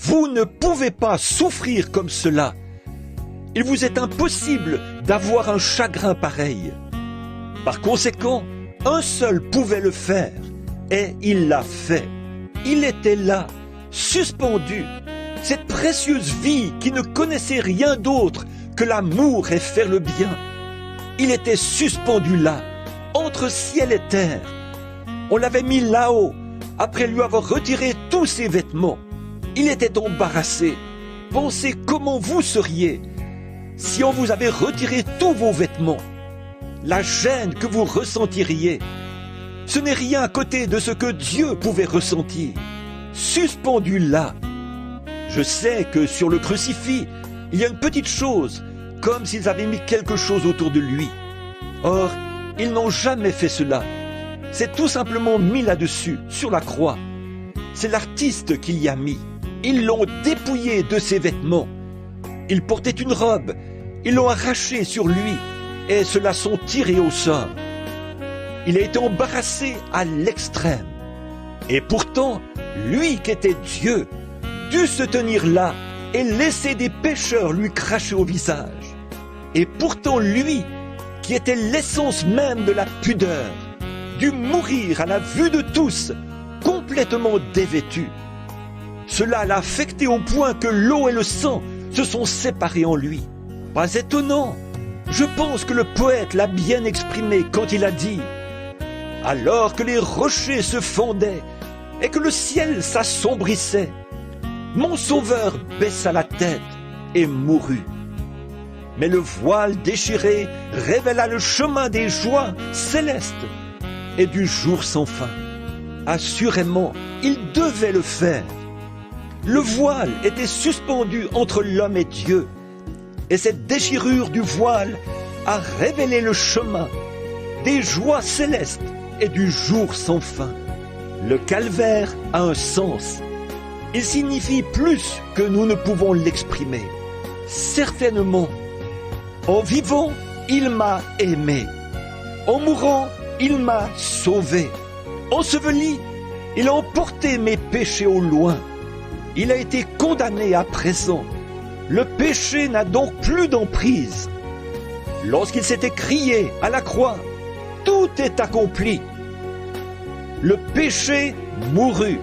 Vous ne pouvez pas souffrir comme cela. Il vous est impossible d'avoir un chagrin pareil. Par conséquent, un seul pouvait le faire, et il l'a fait. Il était là, suspendu, cette précieuse vie qui ne connaissait rien d'autre que l'amour et faire le bien. Il était suspendu là, entre ciel et terre. On l'avait mis là-haut, après lui avoir retiré tous ses vêtements. Il était embarrassé. Pensez comment vous seriez si on vous avait retiré tous vos vêtements. La gêne que vous ressentiriez, ce n'est rien à côté de ce que Dieu pouvait ressentir. Suspendu là. Je sais que sur le crucifix, il y a une petite chose, comme s'ils avaient mis quelque chose autour de lui. Or, ils n'ont jamais fait cela. C'est tout simplement mis là-dessus, sur la croix. C'est l'artiste qui l'y a mis. Ils l'ont dépouillé de ses vêtements. Il portait une robe. Ils l'ont arraché sur lui et se la sont tirés au sort. Il a été embarrassé à l'extrême. Et pourtant, lui qui était Dieu, dut se tenir là et laisser des pécheurs lui cracher au visage. Et pourtant lui, qui était l'essence même de la pudeur, dut mourir à la vue de tous, complètement dévêtu. Cela l'a affecté au point que l'eau et le sang se sont séparés en lui. Pas étonnant, je pense que le poète l'a bien exprimé quand il a dit « Alors que les rochers se fondaient et que le ciel s'assombrissait, mon sauveur baissa la tête et mourut. Mais le voile déchiré révéla le chemin des joies célestes et du jour sans fin. Assurément, il devait le faire. Le voile était suspendu entre l'homme et Dieu, et cette déchirure du voile a révélé le chemin des joies célestes et du jour sans fin. Le calvaire a un sens. Il signifie plus que nous ne pouvons l'exprimer. Certainement, en vivant, il m'a aimé. En mourant, il m'a sauvé. Enseveli, il a emporté mes péchés au loin. Il a été condamné à présent. Le péché n'a donc plus d'emprise. Lorsqu'il s'est écrié à la croix, tout est accompli. Le péché mourut.